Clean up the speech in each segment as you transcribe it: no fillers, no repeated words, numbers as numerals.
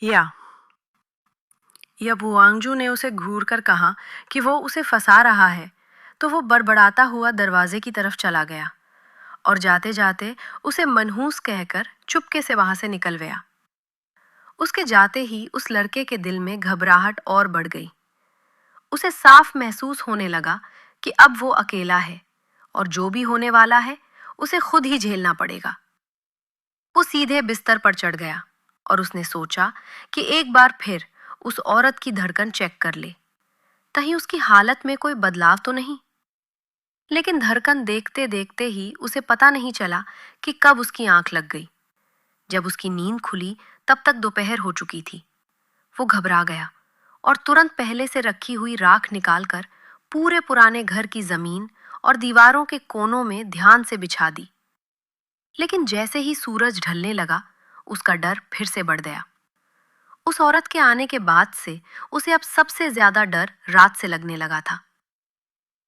या हुआंगजू ने उसे घूर कर कहा कि वो उसे फंसा रहा है, तो वो बड़बड़ाता हुआ दरवाजे की तरफ चला गया और जाते जाते उसे मनहूस कहकर चुपके से वहां से निकल गया। उसके जाते ही उस लड़के के दिल में घबराहट और बढ़ गई। उसे साफ महसूस होने लगा कि अब वो अकेला है और जो भी होने वाला है उसे खुद ही झेलना पड़ेगा। वो सीधे बिस्तर पर चढ़ गया और उसने सोचा कि एक बार फिर उस औरत की धड़कन चेक कर ले, कहीं उसकी हालत में कोई बदलाव तो नहीं। लेकिन धड़कन देखते देखते ही उसे पता नहीं चला कि कब उसकी आंख लग गई। जब उसकी नींद खुली तब तक दोपहर हो चुकी थी। वो घबरा गया और तुरंत पहले से रखी हुई राख निकालकर पूरे पुराने घर की जमीन और दीवारों के कोनों में ध्यान से बिछा दी। लेकिन जैसे ही सूरज ढलने लगा, उसका डर फिर से बढ़ गया। उस औरत के आने के बाद से उसे अब सबसे ज्यादा डर रात से लगने लगा था।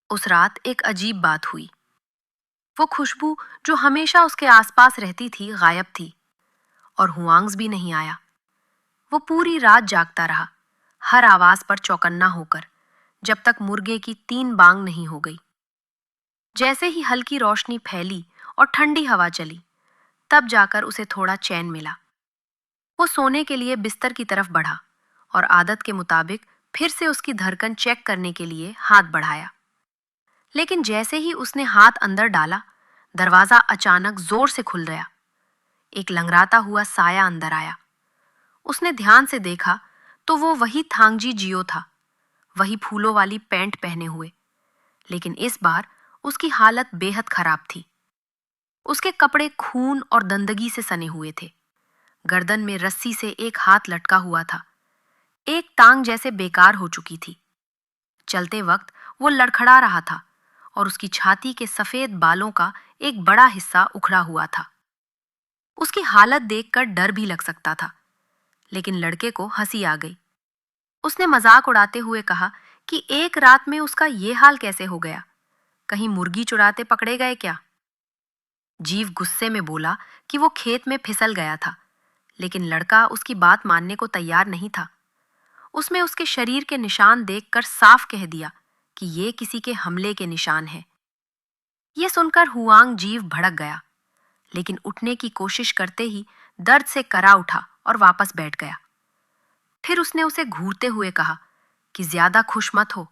उस रात एक अजीब बात हुई। वो खुशबू जो हमेशा उसके आसपास रहती थी गायब थी और हुआंग्स भी नहीं आया। वो पूरी रात जागता रहा, हर आवाज पर चौकन्ना होकर, जब तक मुर्गे की 3 बांग नहीं हो गई। जैसे ही हल्की रोशनी फैली और ठंडी हवा चली, तब जाकर उसे थोड़ा चैन मिला। वो सोने के लिए बिस्तर की तरफ बढ़ा और आदत के मुताबिक फिर से उसकी धड़कन चेक करने के लिए हाथ बढ़ाया। लेकिन जैसे ही उसने हाथ अंदर डाला, दरवाजा अचानक जोर से खुल गया। एक लंगड़ाता हुआ साया अंदर आया। उसने ध्यान से देखा तो वो वही थांगजी जियो था, वही फूलों वाली पैंट पहने हुए। लेकिन इस बार उसकी हालत बेहद खराब थी। उसके कपड़े खून और गंदगी से सने हुए थे। गर्दन में रस्सी से एक हाथ लटका हुआ था। एक टांग जैसे बेकार हो चुकी थी। चलते वक्त वो लड़खड़ा रहा था और उसकी छाती के सफेद बालों का एक बड़ा हिस्सा उखड़ा हुआ था। उसकी हालत देखकर डर भी लग सकता था, लेकिन लड़के को हंसी आ गई। उसने मजाक उड़ाते हुए कहा कि एक रात में उसका ये हाल कैसे हो गया, कहीं मुर्गी चुराते पकड़े गए क्या? जीव गुस्से में बोला कि वो खेत में फिसल गया था, लेकिन लड़का उसकी बात मानने को तैयार नहीं था। उसमें उसके शरीर के निशान देखकर साफ कह दिया कि ये किसी के हमले के निशान हैं। ये सुनकर हुआंग जीव भड़क गया, लेकिन उठने की कोशिश करते ही दर्द से करा उठा और वापस बैठ गया। फिर उसने उसे घूरते हुए कहा कि ज्यादा खुश मत हो,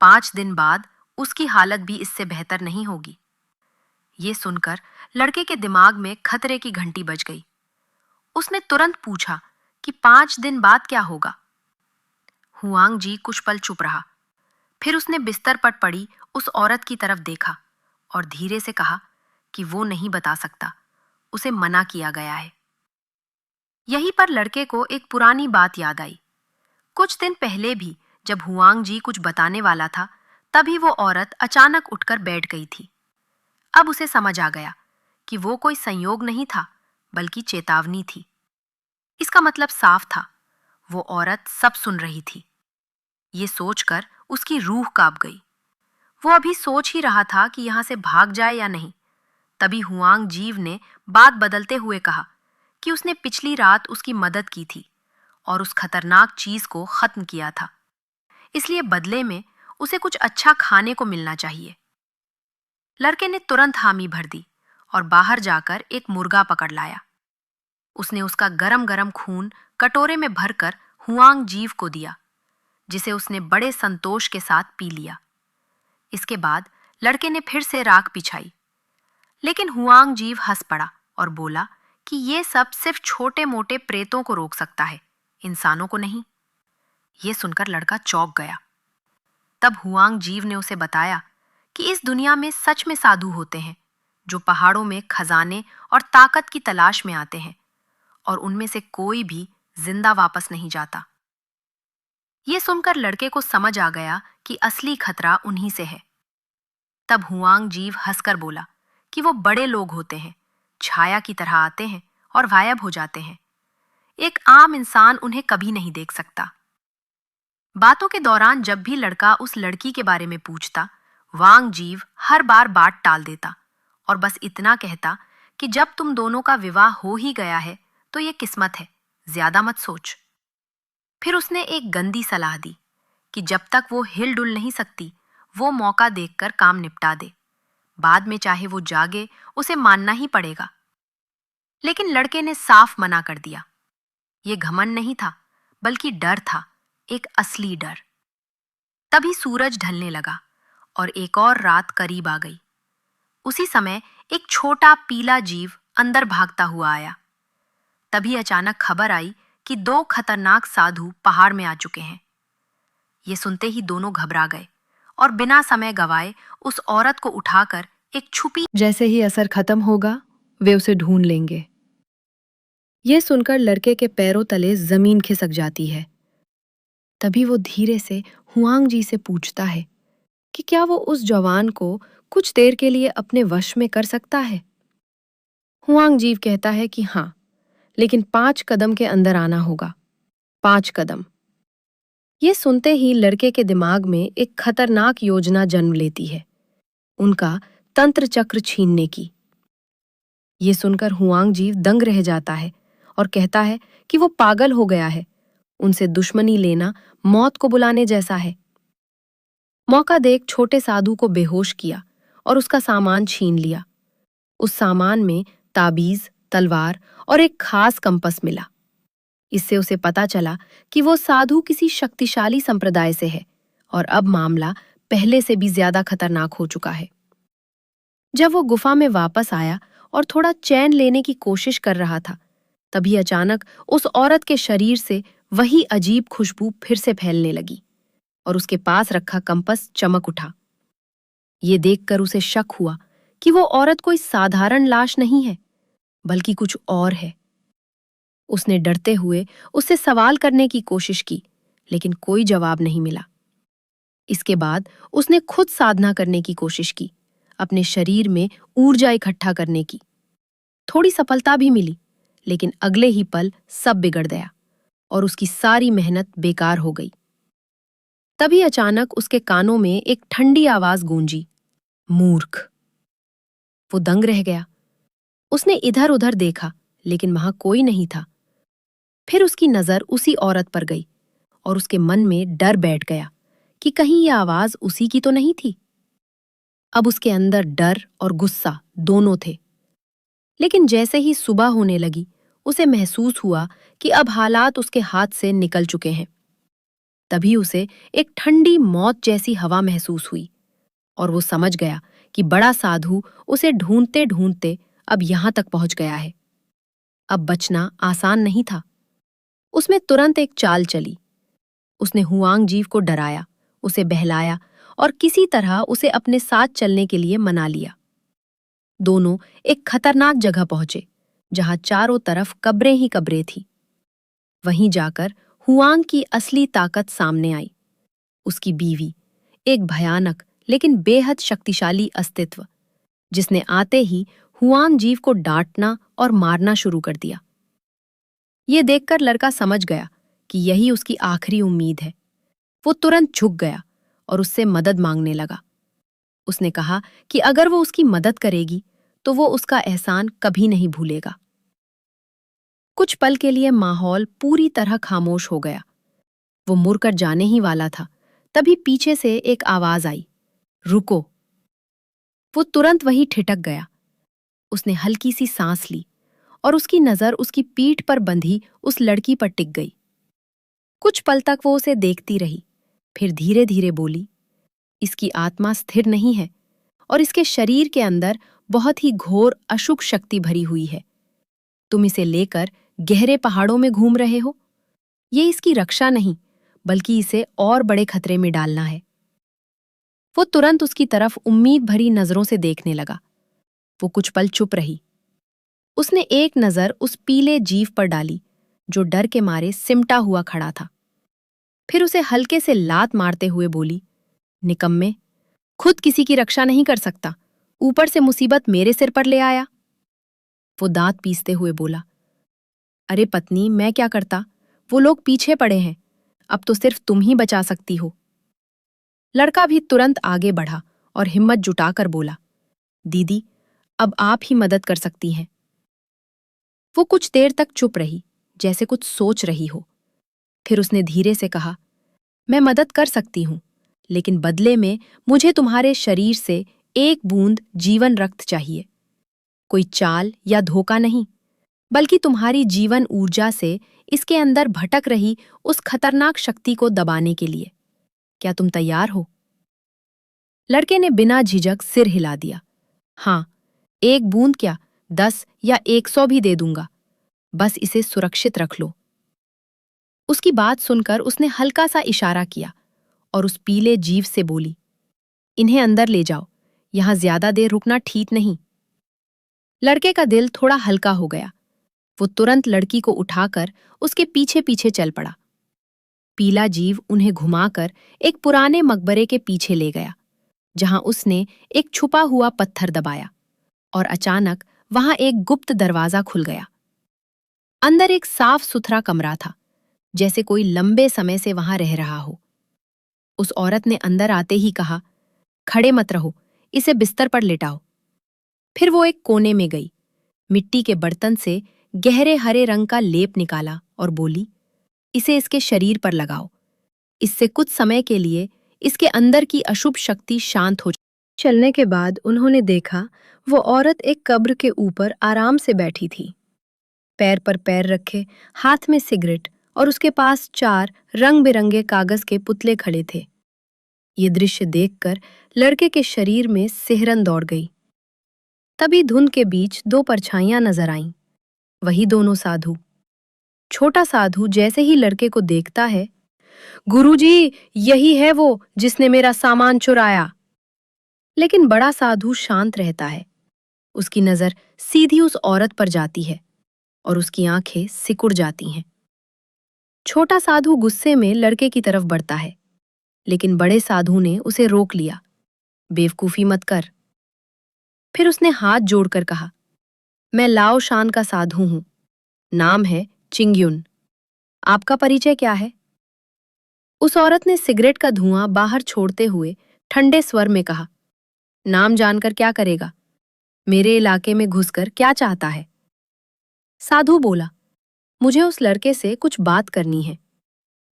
5 दिन बाद उसकी हालत भी इससे बेहतर नहीं होगी। ये सुनकर लड़के के दिमाग में खतरे की घंटी बज गई। उसने तुरंत पूछा कि 5 दिन बाद क्या होगा? हुआंग जी कुछ पल चुप रहा। फिर उसने बिस्तर पर पड़ी उस औरत की तरफ देखा और धीरे से कहा कि वो नहीं बता सकता, उसे मना किया गया है। यहीं पर लड़के को एक पुरानी बात याद आई। कुछ दिन पहले भी जब हुआंग जी कुछ बताने वाला था, तभी वो औरत अचानक उठकर बैठ गई थी। अब उसे समझ आ गया कि वो कोई संयोग नहीं था, बल्कि चेतावनी थी। इसका मतलब साफ था, वो औरत सब सुन रही थी। ये सोचकर उसकी रूह कांप गई। वो अभी सोच ही रहा था कि यहां से भाग जाए या नहीं, तभी हुआंग जीव ने बात बदलते हुए कहा कि उसने पिछली रात उसकी मदद की थी और उस खतरनाक चीज को खत्म किया था, इसलिए बदले में उसे कुछ अच्छा खाने को मिलना चाहिए। लड़के ने तुरंत हामी भर दी और बाहर जाकर एक मुर्गा पकड़ लाया। उसने उसका गरम गरम खून कटोरे में भरकर हुआंग जीव को दिया, जिसे उसने बड़े संतोष के साथ पी लिया। इसके बाद लड़के ने फिर से राख बिछाई, लेकिन हुआंग जीव हंस पड़ा और बोला कि ये सब सिर्फ छोटे मोटे प्रेतों को रोक सकता है, इंसानों को नहीं। ये सुनकर लड़का चौंक गया। तब हुआंग जीव ने उसे बताया कि इस दुनिया में सच में साधु होते हैं, जो पहाड़ों में खजाने और ताकत की तलाश में आते हैं, और उनमें से कोई भी जिंदा वापस नहीं जाता। ये सुनकर लड़के को समझ आ गया कि असली खतरा उन्हीं से है। तब हुआंग जीव हंसकर बोला कि वो बड़े लोग होते हैं, छाया की तरह आते हैं और गायब हो जाते हैं। एक आम इंसान उन्हें कभी नहीं देख सकता। बातों के दौरान जब भी लड़का उस लड़की के बारे में पूछता, वांग जीव हर बार बात टाल देता और बस इतना कहता कि जब तुम दोनों का विवाह हो ही गया है तो ये किस्मत है, ज्यादा मत सोच। फिर उसने एक गंदी सलाह दी कि जब तक वो हिल डुल नहीं सकती, वो मौका देखकर काम निपटा दे। बाद में चाहे वो जागे, उसे मानना ही पड़ेगा। लेकिन लड़के ने साफ मना कर दिया। ये घमंड नहीं था, बल्कि डर था, एक असली डर। तभी सूरज ढलने लगा और एक और रात करीब आ गई। उसी समय एक छोटा पीला जीव अंदर भागता हुआ आया। तभी अचानक खबर आई कि 2 खतरनाक साधु पहाड़ में आ चुके हैं। ये सुनते ही दोनों घबरा गए और बिना समय गवाए उस औरत को उठाकर एक छुपी। जैसे ही असर खत्म होगा, वे उसे ढूंढ लेंगे। ये सुनकर लड़के के पैरों तले जमीन खिसक जाती है। तभी वो धीरे से हुआंग जी से पूछता है कि क्या वो उस जवान को कुछ देर के लिए अपने वश में कर सकता है। हुआंग जीव कहता है कि हाँ, लेकिन 5 कदम के अंदर आना होगा। 5 कदम। ये सुनते ही लड़के के दिमाग में एक खतरनाक योजना जन्म लेती है, उनका तंत्र चक्र छीनने की। ये सुनकर हुआंग जीव दंग रह जाता है और कहता है कि वो पागल हो गया है। उनसे दुश्मनी लेना मौत को बुलाने जैसा है। मौका देख छोटे साधु को बेहोश किया और उसका सामान छीन लिया। उस सामान में ताबीज, तलवार और एक खास कंपस मिला। इससे उसे पता चला कि वो साधु किसी शक्तिशाली संप्रदाय से है और अब मामला पहले से भी ज्यादा खतरनाक हो चुका है। जब वो गुफा में वापस आया और थोड़ा चैन लेने की कोशिश कर रहा था, तभी अचानक उस औरत के शरीर से वही अजीब खुशबू फिर से फैलने लगी और उसके पास रखा कंपस चमक उठा। ये देखकर उसे शक हुआ कि वो औरत कोई साधारण लाश नहीं है, बल्कि कुछ और है। उसने डरते हुए उससे सवाल करने की कोशिश की, लेकिन कोई जवाब नहीं मिला। इसके बाद उसने खुद साधना करने की कोशिश की, अपने शरीर में ऊर्जा इकट्ठा करने की। थोड़ी सफलता भी मिली, लेकिन अगले ही पल सब बिगड़ गया और उसकी सारी मेहनत बेकार हो गई। तभी अचानक उसके कानों में एक ठंडी आवाज गूंजी, मूर्ख। वो दंग रह गया। उसने इधर उधर देखा, लेकिन वहां कोई नहीं था। फिर उसकी नजर उसी औरत पर गई और उसके मन में डर बैठ गया कि कहीं यह आवाज उसी की तो नहीं थी। अब उसके अंदर डर और गुस्सा दोनों थे। लेकिन जैसे ही सुबह होने लगी, उसे महसूस हुआ कि अब हालात उसके हाथ से निकल चुके हैं। तभी उसे एक ठंडी मौत जैसी हवा महसूस हुई और वो समझ गया कि बड़ा साधु उसे ढूंढते ढूंढते अब यहां तक पहुंच गया है। अब बचना आसान नहीं था। उसमें तुरंत एक चाल चली। उसने हुआंग जीव को डराया, उसे बहलाया और किसी तरह उसे अपने साथ चलने के लिए मना लिया। दोनों एक खतरनाक जगह पहुंचे, जहां चारों तरफ कब्रें ही कब्रें थी। वहीं जाकर हुआंग की असली ताकत सामने आई। उसकी बीवी, एक भयानक लेकिन बेहद शक्तिशाली अस्तित्व, जिसने आते ही हुआंग जीव को डांटना और मारना शुरू कर दिया। ये देखकर लड़का समझ गया कि यही उसकी आखिरी उम्मीद है। वो तुरंत झुक गया और उससे मदद मांगने लगा। उसने कहा कि अगर वो उसकी मदद करेगी, तो वो उसका एहसान कभी नहीं भूलेगा। कुछ पल के लिए माहौल पूरी तरह खामोश हो गया। वो मुड़कर जाने ही वाला था, तभी पीछे से एक आवाज आई, रुको। वो तुरंत वहीं ठिठक गया। उसने हल्की सी सांस ली और उसकी नजर उसकी पीठ पर बंधी उस लड़की पर टिक गई। कुछ पल तक वो उसे देखती रही, फिर धीरे धीरे बोली, इसकी आत्मा स्थिर नहीं है और इसके शरीर के अंदर बहुत ही घोर अशुभ शक्ति भरी हुई है। तुम इसे लेकर गहरे पहाड़ों में घूम रहे हो। ये इसकी रक्षा नहीं, बल्कि इसे और बड़े खतरे में डालना है। वो तुरंत उसकी तरफ उम्मीद भरी नजरों से देखने लगा। वो कुछ पल चुप रही। उसने एक नजर उस पीले जीव पर डाली, जो डर के मारे सिमटा हुआ खड़ा था। फिर उसे हल्के से लात मारते हुए बोली, निकम्मे, खुद किसी की रक्षा नहीं कर सकता, ऊपर से मुसीबत मेरे सिर पर ले आया। वो दांत पीसते हुए बोला, अरे पत्नी, मैं क्या करता, वो लोग पीछे पड़े हैं, अब तो सिर्फ तुम ही बचा सकती हो। लड़का भी तुरंत आगे बढ़ा और हिम्मत जुटाकर बोला, दीदी, अब आप ही मदद कर सकती हैं। वो कुछ देर तक चुप रही, जैसे कुछ सोच रही हो। फिर उसने धीरे से कहा, मैं मदद कर सकती हूँ, लेकिन बदले में मुझे तुम्हारे शरीर से एक बूंद जीवन रक्त चाहिए। कोई चाल या धोखा नहीं, बल्कि तुम्हारी जीवन ऊर्जा से इसके अंदर भटक रही उस खतरनाक शक्ति को दबाने के लिए। क्या तुम तैयार हो? लड़के ने बिना झिझक सिर हिला दिया। हाँ, एक बूंद क्या, 10 या 100 भी दे दूंगा, बस इसे सुरक्षित रख लो। उसकी बात सुनकर उसने हल्का सा इशारा किया और उस पीले जीव से बोली, इन्हें अंदर ले जाओ, यहां ज्यादा देर रुकना ठीक नहीं। लड़के का दिल थोड़ा हल्का हो गया। वो तुरंत लड़की को उठाकर उसके पीछे पीछे चल पड़ा। पीला जीव उन्हें घुमाकर एक पुराने मकबरे के पीछे ले गया, जहां उसने एक छुपा हुआ पत्थर दबाया और अचानक वहां एक गुप्त दरवाजा खुल गया। अंदर एक साफ सुथरा कमरा था, जैसे कोई लंबे समय से वहां रह रहा हो। उस औरत ने अंदर आते ही कहा, खड़े मत रहो, इसे बिस्तर पर लेटाओ। फिर वो एक कोने में गई, मिट्टी के बर्तन से गहरे हरे रंग का लेप निकाला और बोली, इसे इसके शरीर पर लगाओ। इससे कुछ समय के लिए इसके अंदर की अशुभ शक्ति शांत हो। चलने के बाद उन्होंने देखा वो औरत एक कब्र के ऊपर आराम से बैठी थी, पैर पर पैर रखे, हाथ में सिगरेट, और उसके पास 4 रंग बिरंगे कागज के पुतले खड़े थे। ये दृश्य देखकर लड़के के शरीर में सिहरन दौड़ गई। तभी धुंध के बीच 2 परछाइयां नजर आईं, वही दोनों साधु। छोटा साधु जैसे ही लड़के को देखता है, गुरुजी, यही है वो जिसने मेरा सामान चुराया। लेकिन बड़ा साधु शांत रहता है। उसकी नजर सीधी उस औरत पर जाती है और उसकी आंखें सिकुड़ जाती हैं। छोटा साधु गुस्से में लड़के की तरफ बढ़ता है, लेकिन बड़े साधु ने उसे रोक लिया। बेवकूफी मत कर। फिर उसने हाथ जोड़कर कहा, मैं लाओ शान का साधु हूं, नाम है चिंग्युन। आपका परिचय क्या है? उस औरत ने सिगरेट का धुआं बाहर छोड़ते हुए ठंडे स्वर में कहा, नाम जानकर क्या करेगा? मेरे इलाके में घुसकर क्या चाहता है? साधु बोला, मुझे उस लड़के से कुछ बात करनी है।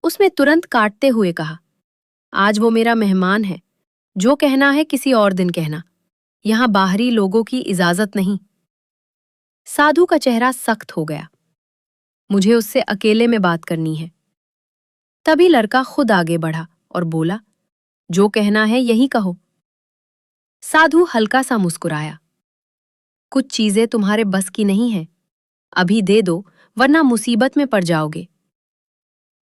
उसने तुरंत काटते हुए कहा, आज वो मेरा मेहमान है, जो कहना है किसी और दिन कहना, यहां बाहरी लोगों की इजाजत नहीं। साधु का चेहरा सख्त हो गया। मुझे उससे अकेले में बात करनी है। तभी लड़का खुद आगे बढ़ा और बोला, जो कहना है यही कहो। साधु हल्का सा मुस्कुराया, कुछ चीजें तुम्हारे बस की नहीं है, अभी दे दो वरना मुसीबत में पड़ जाओगे।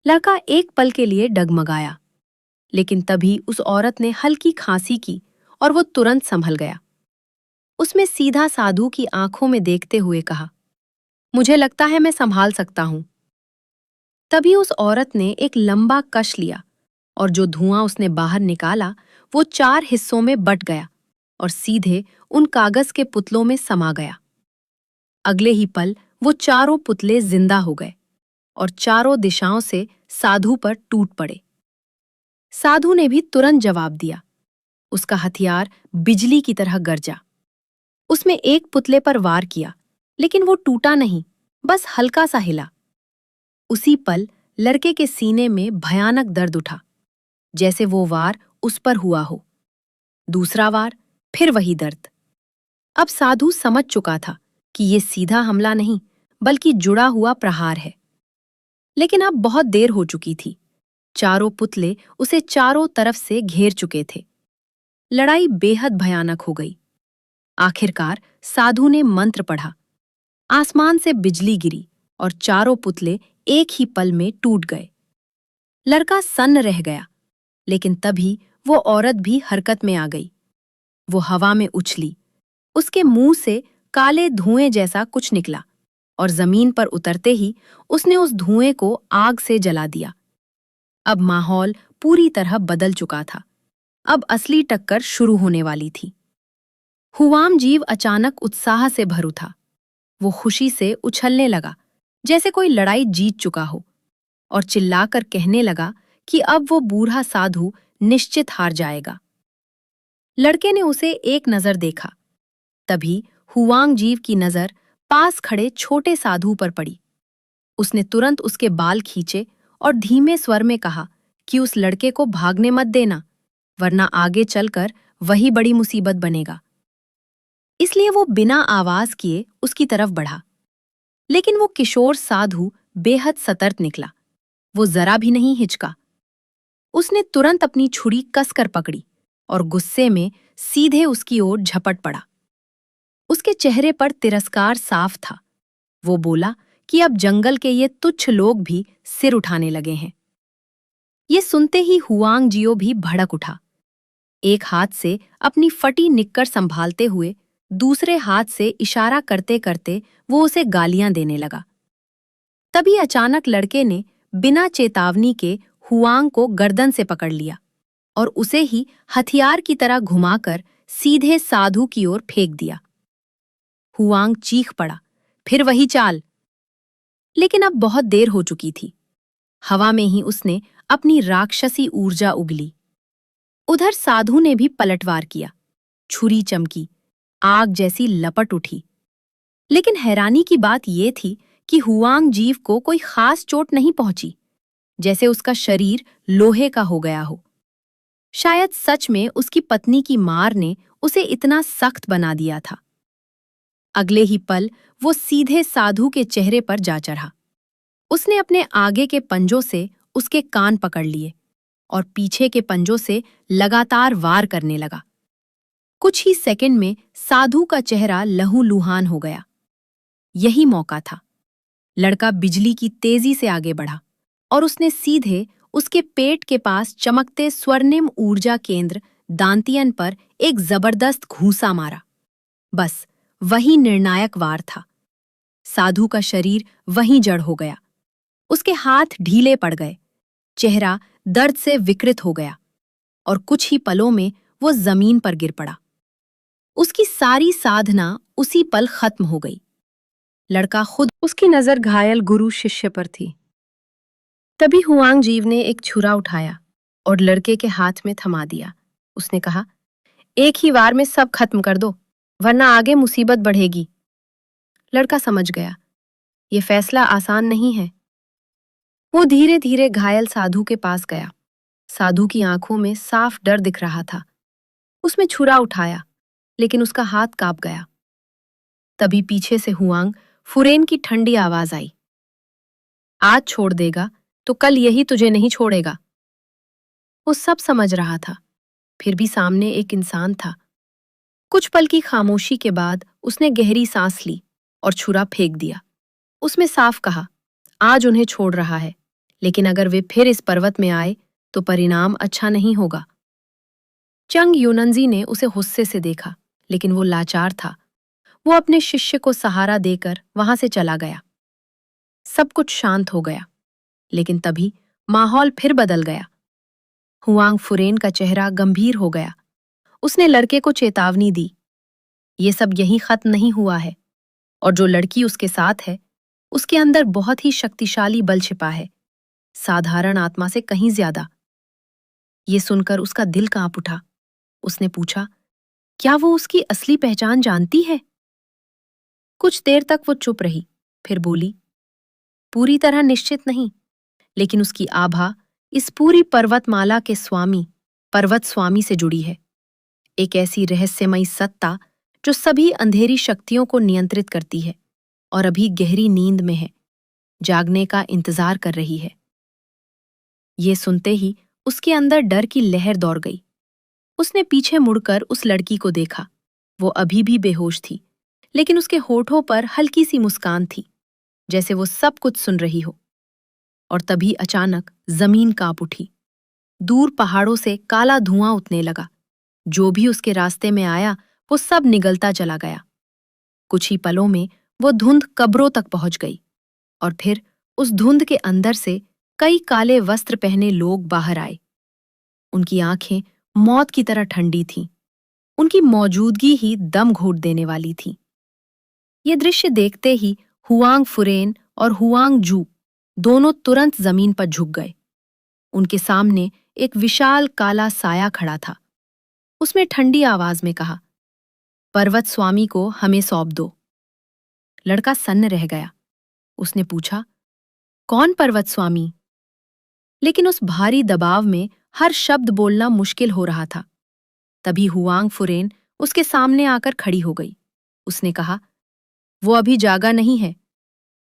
लड़का एक पल के लिए डगमगाया, लेकिन तभी उस औरत ने हल्की खांसी की और वो तुरंत संभल गया। उसमें सीधा साधु की आंखों में देखते हुए कहा, मुझे लगता है मैं संभाल सकता हूं। तभी उस औरत ने एक लंबा कश लिया और जो धुआं उसने बाहर निकाला वो 4 हिस्सों में बट गया और सीधे उन कागज के पुतलों में समा गया। अगले ही पल वो चारों पुतले जिंदा हो गए और चारों दिशाओं से साधु पर टूट पड़े। साधु ने भी तुरंत जवाब दिया। उसका हथियार बिजली की तरह गरजा। उसमें एक पुतले पर वार किया, लेकिन वो टूटा नहीं, बस हल्का सा हिला। उसी पल लड़के के सीने में भयानक दर्द उठा, जैसे वो वार उस पर हुआ हो। दूसरा वार, फिर वही दर्द। अब साधु समझ चुका था कि ये सीधा हमला नहीं, बल्कि जुड़ा हुआ प्रहार है। लेकिन अब बहुत देर हो चुकी थी। चारों पुतले उसे चारों तरफ से घेर चुके थे। लड़ाई बेहद भयानक हो गई। आखिरकार साधु ने मंत्र पढ़ा, आसमान से बिजली गिरी और चारों पुतले एक ही पल में टूट गए। लड़का सन्न रह गया, लेकिन तभी वो औरत भी हरकत में आ गई। वो हवा में उछली, उसके मुंह से काले धुएं जैसा कुछ निकला और जमीन पर उतरते ही उसने उस धुएं को आग से जला दिया। अब माहौल पूरी तरह बदल चुका था। अब असली टक्कर शुरू होने वाली थी। हुआम जीव अचानक उत्साह से भर उठा। वो खुशी से उछलने लगा, जैसे कोई लड़ाई जीत चुका हो, और चिल्लाकर कहने लगा कि अब वो बूढ़ा साधु निश्चित हार जाएगा। लड़के ने उसे एक नजर देखा। तभी हुआंग जीव की नजर पास खड़े छोटे साधु पर पड़ी। उसने तुरंत उसके बाल खींचे और धीमे स्वर में कहा कि उस लड़के को भागने मत देना, वरना आगे चलकर वही बड़ी मुसीबत बनेगा। इसलिए वो बिना आवाज किए उसकी तरफ बढ़ा। लेकिन वो किशोर साधु बेहद सतर्क निकला। वो जरा भी नहीं हिचका। उसने तुरंत अपनी छुरी कसकर पकड़ी और गुस्से में सीधे उसकी ओर झपट पड़ा। उसके चेहरे पर तिरस्कार साफ था। वो बोला कि अब जंगल के ये तुच्छ लोग भी सिर उठाने लगे हैं। ये सुनते ही हुआंग जियो भी भड़क उठा। एक हाथ से अपनी फटी निक्कर संभालते हुए दूसरे हाथ से इशारा करते करते वो उसे गालियां देने लगा। तभी अचानक लड़के ने बिना चेतावनी के हुआंग को गर्दन से पकड़ लिया और उसे ही हथियार की तरह घुमाकर सीधे साधु की ओर फेंक दिया। हुआंग चीख पड़ा, फिर वही चाल। लेकिन अब बहुत देर हो चुकी थी। हवा में ही उसने अपनी राक्षसी ऊर्जा उगली। उधर साधु ने भी पलटवार किया। छुरी चमकी, आग जैसी लपट उठी। लेकिन हैरानी की बात यह थी कि हुआंग जीव को कोई खास चोट नहीं पहुंची, जैसे उसका शरीर लोहे का हो गया हो। शायद सच में उसकी पत्नी की मार ने उसे इतना सख्त बना दिया था। अगले ही पल वो सीधे साधु के चेहरे पर जा चढ़ा। उसने अपने आगे के पंजों से उसके कान पकड़ लिए और पीछे के पंजों से लगातार वार करने लगा। कुछ ही सेकंड में साधु का चेहरा लहूलुहान हो गया। यही मौका था। लड़का बिजली की तेजी से आगे बढ़ा और उसने सीधे उसके पेट के पास चमकते स्वर्णिम ऊर्जा केंद्र दांतियन पर एक जबरदस्त घूंसा मारा। बस वही निर्णायक वार था। साधु का शरीर वहीं जड़ हो गया। उसके हाथ ढीले पड़ गए, चेहरा दर्द से विकृत हो गया और कुछ ही पलों में वो जमीन पर गिर पड़ा। उसकी सारी साधना उसी पल खत्म हो गई। लड़का खुद, उसकी नजर घायल गुरु शिष्य पर थी। तभी हुआंग जीव ने एक छुरा उठाया और लड़के के हाथ में थमा दिया। उसने कहा, एक ही वार में सब खत्म कर दो, वरना आगे मुसीबत बढ़ेगी। लड़का समझ गया, ये फैसला आसान नहीं है। वो धीरे धीरे घायल साधु के पास गया। साधु की आंखों में साफ डर दिख रहा था। उसमें छुरा उठाया, लेकिन उसका हाथ कांप गया। तभी पीछे से हुआंग फुरेन की ठंडी आवाज आई, आज छोड़ देगा तो कल यही तुझे नहीं छोड़ेगा। वो सब समझ रहा था, फिर भी सामने एक इंसान था। कुछ पल की खामोशी के बाद उसने गहरी सांस ली और छुरा फेंक दिया। उसमें साफ कहा, आज उन्हें छोड़ रहा है, लेकिन अगर वे फिर इस पर्वत में आए तो परिणाम अच्छा नहीं होगा। चंग यूनंजी ने उसे गुस्से से देखा, लेकिन वो लाचार था। वो अपने शिष्य को सहारा देकर वहां से चला गया। सब कुछ शांत हो गया, लेकिन तभी माहौल फिर बदल गया। हुआंग फुरेन का चेहरा गंभीर हो गया। उसने लड़के को चेतावनी दी, ये सब यहीं खत्म नहीं हुआ है, और जो लड़की उसके साथ है उसके अंदर बहुत ही शक्तिशाली बल छिपा है, साधारण आत्मा से कहीं ज्यादा। ये सुनकर उसका दिल कांप उठा। उसने पूछा, क्या वो उसकी असली पहचान जानती है? कुछ देर तक वो चुप रही, फिर बोली, पूरी तरह निश्चित नहीं, लेकिन उसकी आभा इस पूरी पर्वतमाला के स्वामी, पर्वत स्वामी से जुड़ी है। एक ऐसी रहस्यमयी सत्ता जो सभी अंधेरी शक्तियों को नियंत्रित करती है और अभी गहरी नींद में है, जागने का इंतजार कर रही है। ये सुनते ही उसके अंदर डर की लहर दौड़ गई। उसने पीछे मुड़कर उस लड़की को देखा। वो अभी भी बेहोश थी, लेकिन उसके होठों पर हल्की सी मुस्कान थी, जैसे वो सब कुछ सुन रही हो। और तभी अचानक जमीन कांप उठी। दूर पहाड़ों से काला धुआं उठने लगा। जो भी उसके रास्ते में आया वो सब निगलता चला गया। कुछ ही पलों में वो धुंध कब्रों तक पहुंच गई, और फिर उस धुंध के अंदर से कई काले वस्त्र पहने लोग बाहर आए। उनकी आंखें मौत की तरह ठंडी थीं। उनकी मौजूदगी ही दम घोट देने वाली थी। ये दृश्य देखते ही हुआंग फुरेन और हुआंग जू दोनों तुरंत जमीन पर झुक गए। उनके सामने एक विशाल काला साया खड़ा था। उसमें ठंडी आवाज में कहा, पर्वत स्वामी को हमें सौंप दो। लड़का सन्न रह गया। उसने पूछा, कौन पर्वत स्वामी? लेकिन उस भारी दबाव में हर शब्द बोलना मुश्किल हो रहा था। तभी हुआंग फुरेन उसके सामने आकर खड़ी हो गई। उसने कहा, वो अभी जागा नहीं है,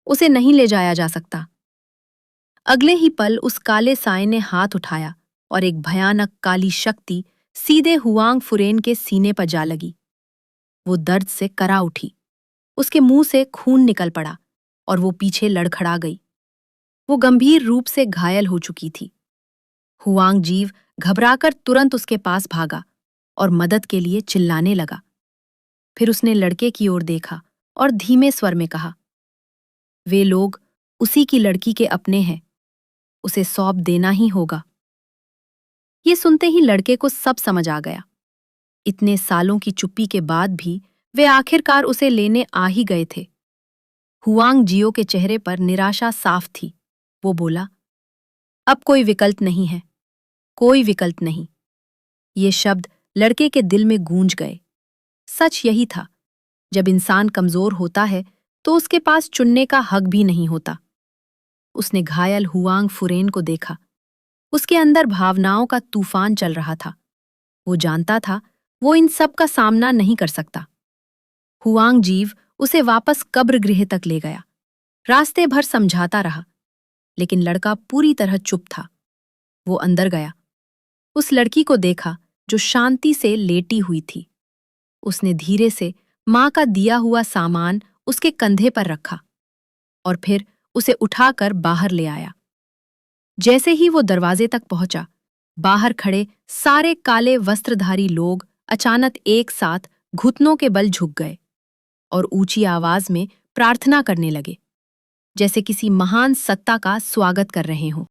उसे नहीं ले जाया जा सकता। अगले ही पल उस काले साए ने हाथ उठाया और एक भयानक काली शक्ति सीधे हुआंग फुरेन के सीने पर जा लगी। वो दर्द से करा उठी, उसके मुंह से खून निकल पड़ा और वो पीछे लड़खड़ा गई। वो गंभीर रूप से घायल हो चुकी थी। हुआंग जीव घबराकर तुरंत उसके पास भागा और मदद के लिए चिल्लाने लगा। फिर उसने लड़के की ओर देखा और धीमे स्वर में कहा, वे लोग उसी की लड़की के अपने हैं, उसे सौंप देना ही होगा। ये सुनते ही लड़के को सब समझ आ गया। इतने सालों की चुप्पी के बाद भी वे आखिरकार उसे लेने आ ही गए थे। हुआंग जियो के चेहरे पर निराशा साफ थी। वो बोला, अब कोई विकल्प नहीं है, कोई विकल्प नहीं। ये शब्द लड़के के दिल में गूंज गए। सच यही था, जब इंसान कमजोर होता है तो उसके पास चुनने का हक भी नहीं होता। उसने घायल हुआंग फुरेन को देखा। उसके अंदर भावनाओं का तूफान चल रहा था। वो जानता था वो इन सब का सामना नहीं कर सकता। हुआंग जीव उसे वापस कब्र गृह तक ले गया। रास्ते भर समझाता रहा, लेकिन लड़का पूरी तरह चुप था। वो अंदर गया, उस लड़की को देखा जो शांति से लेटी हुई थी। उसने धीरे से मां का दिया हुआ सामान उसके कंधे पर रखा और फिर उसे उठाकर बाहर ले आया। जैसे ही वो दरवाजे तक पहुंचा, बाहर खड़े सारे काले वस्त्रधारी लोग अचानक एक साथ घुटनों के बल झुक गए और ऊंची आवाज में प्रार्थना करने लगे, जैसे किसी महान सत्ता का स्वागत कर रहे हों।